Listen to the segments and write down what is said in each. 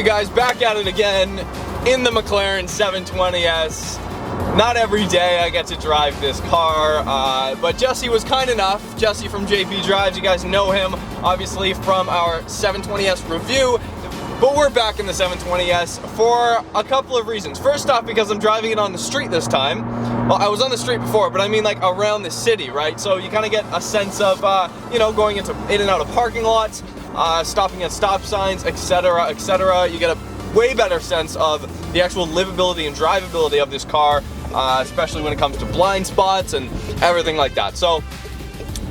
you guys, back at it again in the McLaren 720s. Not every day I get to drive this car, but Jesse was kind enough. Jesse from JP Drives, you guys know him obviously from our 720s review. But we're back in the 720s for a couple of reasons. First off, because I'm driving it on the street this time. Well, I was on the street before, but I mean like around the city, right? So you kind of get a sense of, you know, going in and out of parking lots, stopping at stop signs, etc., etc. You get a way better sense of the actual livability and drivability of this car, especially when it comes to blind spots and everything like that. So,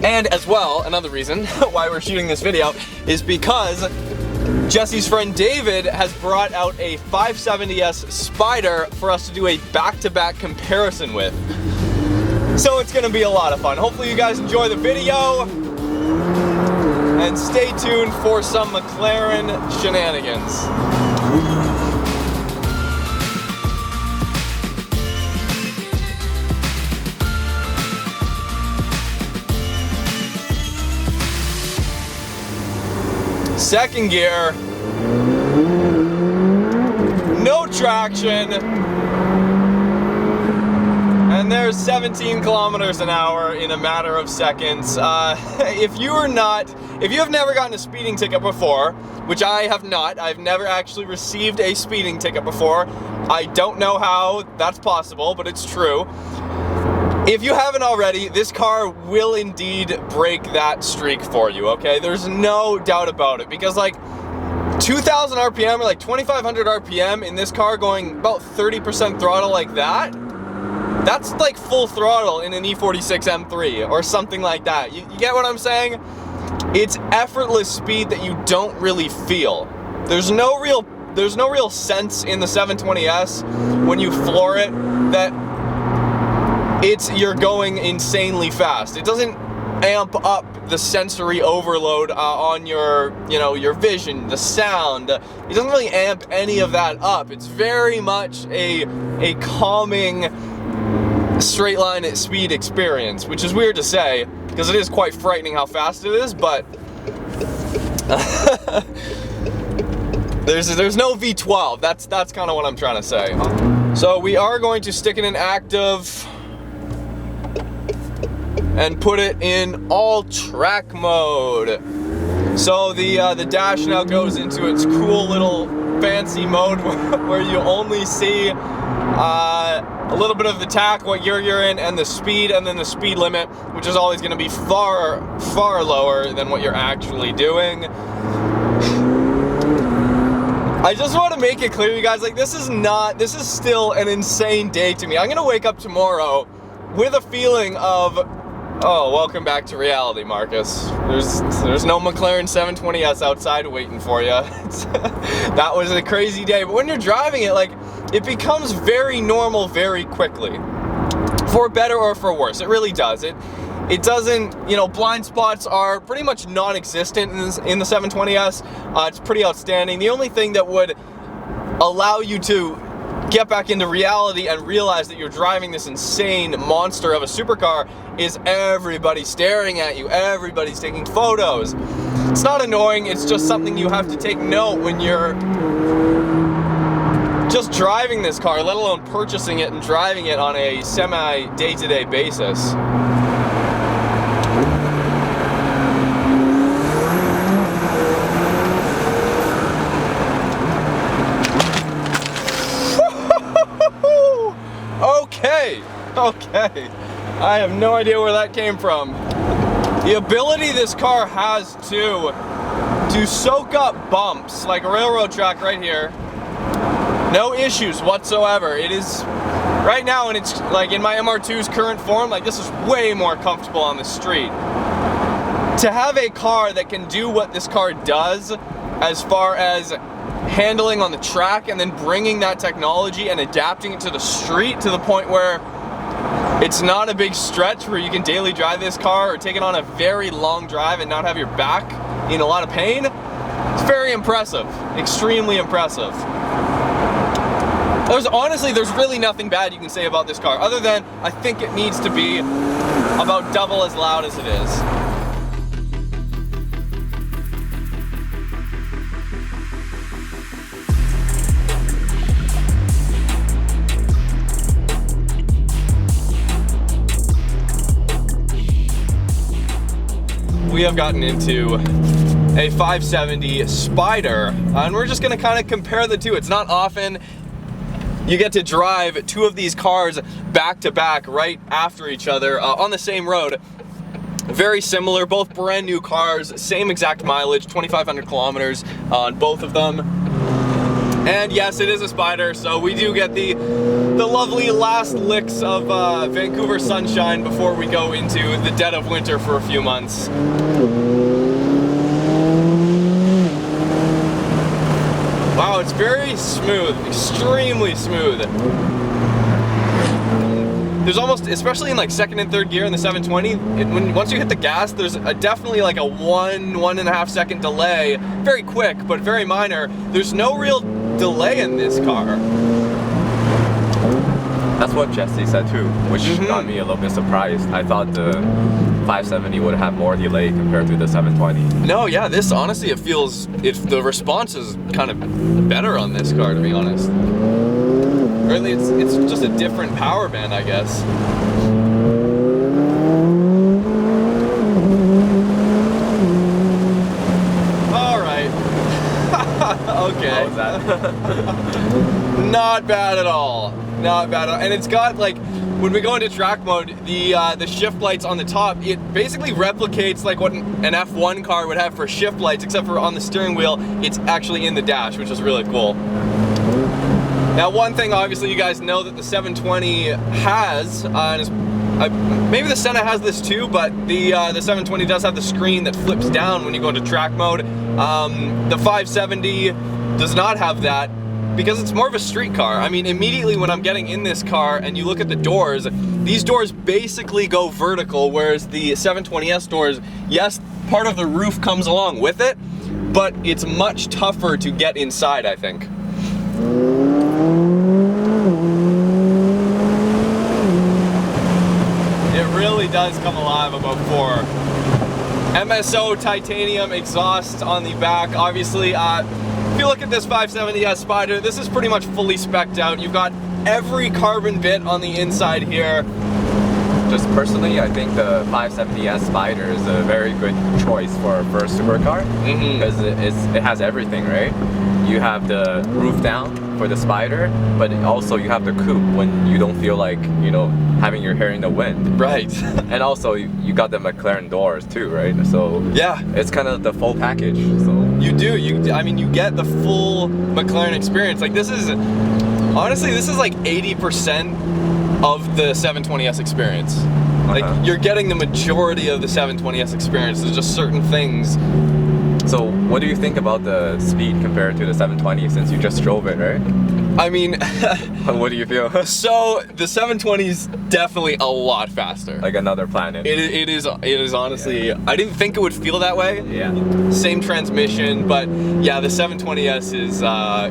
and as well, another reason why we're shooting this video is because Jesse's friend David has brought out a 570s Spider for us to do a back-to-back comparison with. So it's gonna be a lot of fun. Hopefully you guys enjoy the video and stay tuned for some McLaren shenanigans. Second gear, no traction, and there's 17 kilometers an hour in a matter of seconds. If you have never gotten a speeding ticket before, which I have not, I've never actually received a speeding ticket before. I don't know how that's possible, but it's true. If you haven't already, this car will indeed break that streak for you, okay? There's no doubt about it, because like 2,000 RPM or like 2,500 RPM in this car going about 30% throttle like that, that's like full throttle in an E46 M3 or something like that. You get what I'm saying? It's effortless speed that you don't really feel. There's no real sense in the 720s when you floor it that you're going insanely fast. It doesn't amp up the sensory overload on your vision, the sound. It doesn't really amp any of that up. It's very much a calming straight line at speed experience, which is weird to say because it is quite frightening how fast it is, but there's no V12. That's kind of what I'm trying to say. So we are going to stick in an active and put it in all track mode. So the dash now goes into its cool little fancy mode where you only see a little bit of the tach, what gear you're in, and the speed, and then the speed limit, which is always going to be far, far lower than what you're actually doing. I just want to make it clear, you guys, like this is still an insane day to me. I'm going to wake up tomorrow with a feeling of, oh, welcome back to reality, Marcus. There's no McLaren 720s outside waiting for you. That was a crazy day, but when you're driving it, like, it becomes very normal very quickly. For better or for worse, it really does. It doesn't, you know, blind spots are pretty much non-existent in the 720s. It's pretty outstanding. The only thing that would allow you to get back into reality and realize that you're driving this insane monster of a supercar is everybody staring at you, everybody's taking photos. It's not annoying, it's just something you have to take note when you're just driving this car, let alone purchasing it and driving it on a semi-day-to-day basis. Okay, I have no idea where that came from. The ability this car has to soak up bumps, like a railroad track right here, no issues whatsoever. It is, right now, and it's like in my MR2's current form, like this is way more comfortable on the street. To have a car that can do what this car does as far as handling on the track and then bringing that technology and adapting it to the street to the point where it's not a big stretch where you can daily drive this car or take it on a very long drive and not have your back in a lot of pain. It's very impressive, extremely impressive. There's really nothing bad you can say about this car other than I think it needs to be about double as loud as it is. we have gotten into a 570 Spider, and we're just gonna kind of compare the two. It's not often you get to drive two of these cars back to back right after each other on the same road. Very similar, both brand new cars, same exact mileage, 2,500 kilometers on both of them. And yes, it is a Spider, so we do get the lovely last licks of Vancouver sunshine before we go into the dead of winter for a few months. Wow, it's very smooth, extremely smooth. There's almost, especially in like second and third gear in the 720, once you hit the gas, there's definitely like a 1.5 second delay. Very quick, but very minor. There's no real delay in this car. That's what Jesse said too, which got me a little bit surprised. I thought the 570 would have more delay compared to the 720. No, yeah, this honestly, it feels, the response is kind of better on this car, to be honest. Really, it's just a different power band, I guess. All right. Okay. How was that? Not bad at all. Not bad at all. And it's got like, when we go into track mode, the shift lights on the top, it basically replicates like what an F1 car would have for shift lights, except for on the steering wheel, it's actually in the dash, which is really cool. Now, one thing, obviously, you guys know that the 720 has, maybe the Senna has this too, but the 720 does have the screen that flips down when you go into track mode. The 570 does not have that because it's more of a street car. I mean, immediately when I'm getting in this car and you look at the doors, these doors basically go vertical, whereas the 720S doors, yes, part of the roof comes along with it, but it's much tougher to get inside, I think. Does come alive above 4. MSO titanium exhaust on the back. Obviously, if you look at this 570S Spider, this is pretty much fully spec'd out. You've got every carbon bit on the inside here. Just personally, I think the 570S Spider is a very good choice for a first supercar because it has everything, right? You have the roof down for the Spider, but also you have the coupe when you don't feel like, you know, having your hair in the wind. Right. And also you got the McLaren doors too, right? So yeah, it's kind of the full package. So you do. I mean, you get the full McLaren experience. Like this is, honestly, this is like 80% of the 720S experience. Like you're getting the majority of the 720S experience. There's just certain things. So what do you think about the speed compared to the 720 since you just drove it, right? I mean, what do you feel? So the 720 is definitely a lot faster. Like another planet. It is honestly, yeah. I didn't think it would feel that way. Yeah. Same transmission, but yeah, the 720S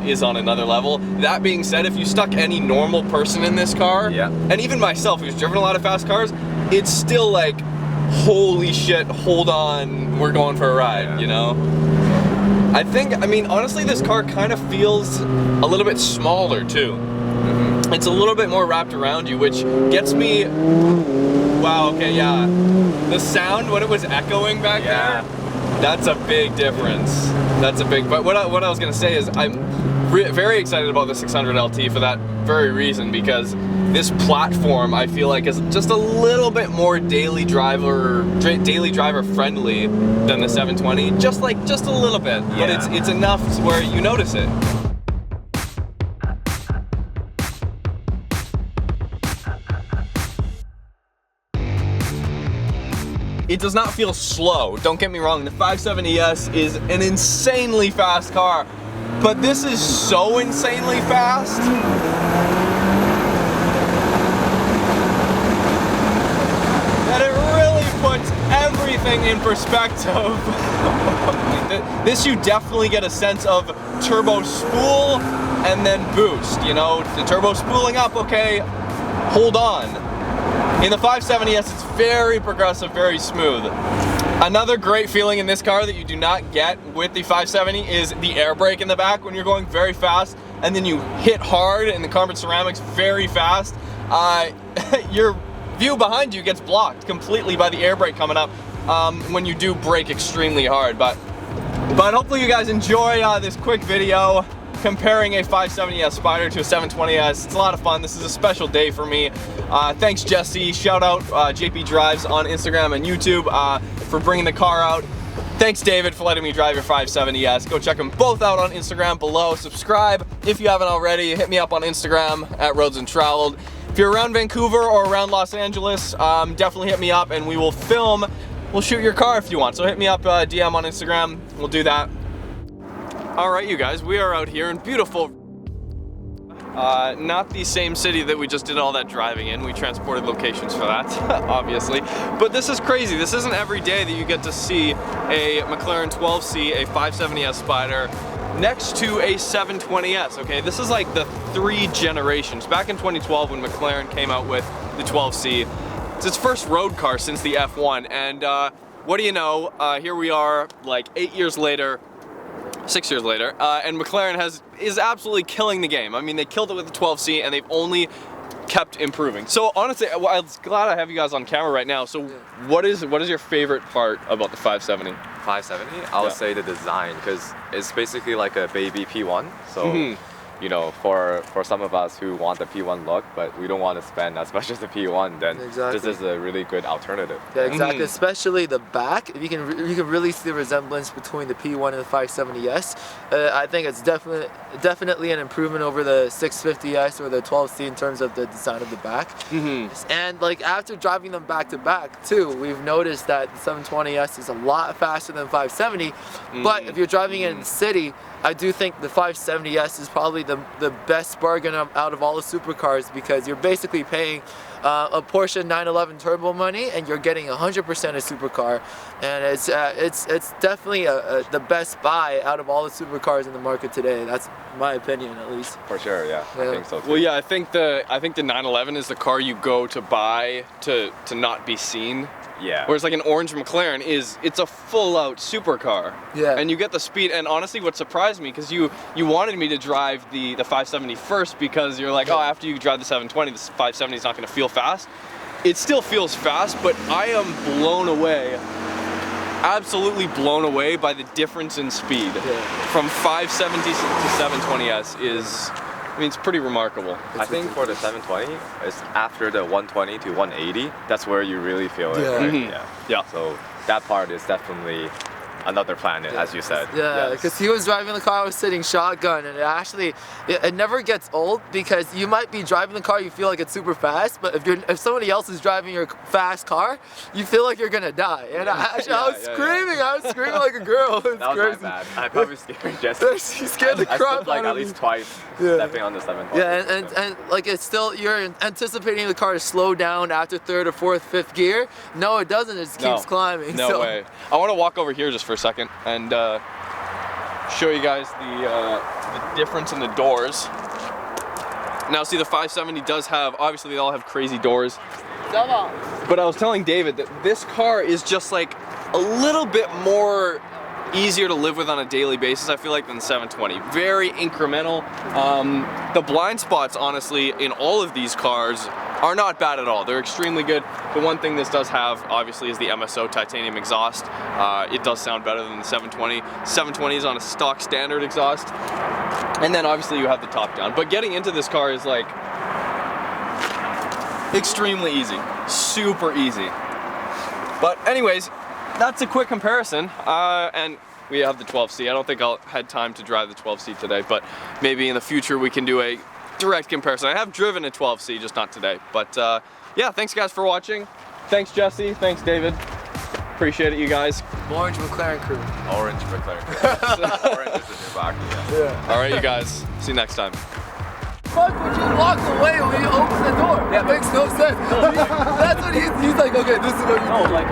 is on another level. That being said, if you stuck any normal person in this car, yeah, and even myself who's driven a lot of fast cars, it's still like, holy shit, hold on, we're going for a ride, yeah. You know? I mean, honestly, this car kind of feels a little bit smaller, too. It's a little bit more wrapped around you, which gets me... Wow, okay, yeah. The sound, when it was echoing back there, that's a big difference. That's a big... But what I was going to say is I'm very excited about the 600 LT for that very reason, because this platform, I feel like, is just a little bit more daily driver friendly than the 720. Just a little bit, yeah. But it's enough to where you notice it. It does not feel slow, don't get me wrong. The 570S is an insanely fast car, but this is so insanely fast. That it really puts everything in perspective. This, you definitely get a sense of turbo spool and then boost, you know, the turbo spooling up, okay, hold on. In the 570S, it's very progressive, very smooth. Another great feeling in this car that you do not get with the 570 is the air brake in the back when you're going very fast and then you hit hard in the carbon ceramics very fast. Your view behind you gets blocked completely by the air brake coming up. when you do brake extremely hard. But hopefully you guys enjoy this quick video comparing a 570S Spider to a 720S. It's a lot of fun. This is a special day for me. Thanks Jesse, shout out JP Drives on Instagram and YouTube for bringing the car out. Thanks David for letting me drive your 570S. Go check them both out on Instagram below. Subscribe if you haven't already. Hit me up on Instagram at Roads Untraveled. If you're around Vancouver or around Los Angeles, definitely hit me up and we will film. We'll shoot your car if you want. So hit me up, DM on Instagram. We'll do that. All right, you guys, we are out here in beautiful, not the same city that we just did all that driving in. We transported locations for that, obviously. But this is crazy. This isn't every day that you get to see a McLaren 12C, a 570S Spider, next to a 720S, okay? This is like the 3 generations. Back in 2012 when McLaren came out with the 12C, it's its first road car since the F1. And what do you know, here we are like 8 years later, 6 years later, and McLaren is absolutely killing the game. I mean, they killed it with the 12C and they've only kept improving. So honestly, I'm glad I have you guys on camera right now. So what is your favorite part about the 570? 570, I would say the design, because it's basically like a baby P1. So you know, for some of us who want the P1 look, but we don't want to spend as much as the P1, then this is a really good alternative. Yeah, exactly. Especially the back. If you can really see the resemblance between the P1 and the 570S. I think it's definitely an improvement over the 650S or the 12C in terms of the design of the back. And like after driving them back to back too, we've noticed that the 720S is a lot faster than 570. But if you're driving it in the city, I do think the 570S is probably the best bargain out of all the supercars, because you're basically paying a Porsche 911 turbo money and you're getting 100% a supercar, and it's definitely the best buy out of all the supercars in the market today. That's my opinion, at least. For sure, yeah. I think so too. Well, yeah, I think the 911 is the car you go to buy to not be seen. Yeah. Whereas like an orange McLaren it's a full-out supercar. Yeah. And you get the speed. And honestly, what surprised me, because you wanted me to drive the 570 first, because you're like, oh, after you drive the 720, the 570 is not going to feel fast. It still feels fast, but I am blown away, absolutely blown away by the difference in speed from 570 to 720S is. I mean, it's pretty remarkable. I think for the 720, it's after the 120 to 180, that's where you really feel it, right? Yeah. So that part is definitely another planet, as you said. Yeah, because he was driving the car, I was sitting shotgun, and it never gets old, because you might be driving the car, you feel like it's super fast, but if somebody else is driving your fast car, you feel like you're gonna die. And I was screaming like a girl. It's that was crazy. My bad. I probably scared Jesse. He scared the crap out of at least twice stepping on the 720. Yeah, and like it's still, you're anticipating the car to slow down after 3rd or 4th, 5th gear. No, it doesn't. It just keeps climbing. No way. I want to walk over here just for a second and show you guys the difference in the doors. Now, see, the 570 does have, obviously they all have crazy doors. But I was telling David that this car is just like a little bit more easier to live with on a daily basis, I feel like, than the 720. Very incremental. The blind spots, honestly, in all of these cars are not bad at all. They're extremely good. The one thing this does have, obviously, is the MSO titanium exhaust. It does sound better than the 720. 720 is on a stock standard exhaust. And then obviously you have the top down. But getting into this car is like extremely easy. Super easy. But anyways, that's a quick comparison. And we have the 12C. I don't think I'll had time to drive the 12C today, but maybe in the future we can do a direct comparison. I have driven a 12C, just not today. But yeah, thanks guys for watching. Thanks Jesse, thanks David. Appreciate it, you guys. Orange McLaren crew. Orange McLaren crew. Orange is the new Baki, yeah. All right, you guys. See you next time. Fuck, would you walk away when you open the door? Yeah, makes no sense. That's what he's like, okay, this is what you do. Like,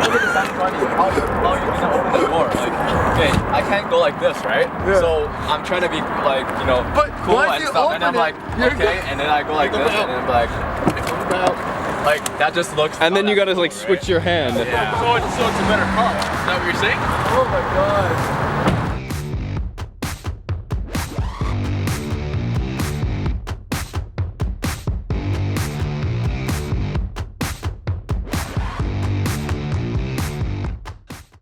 look at the 720. How are you gonna open the door? Like, okay, I can't go like this, right? Yeah. So I'm trying to be like, you know, cool and stuff. And I'm like, okay, and then I go like this, and then I'm like, like that just looks. And then you gotta like switch your hand. Yeah. So it's a better car. Is that what you're saying? Oh my god.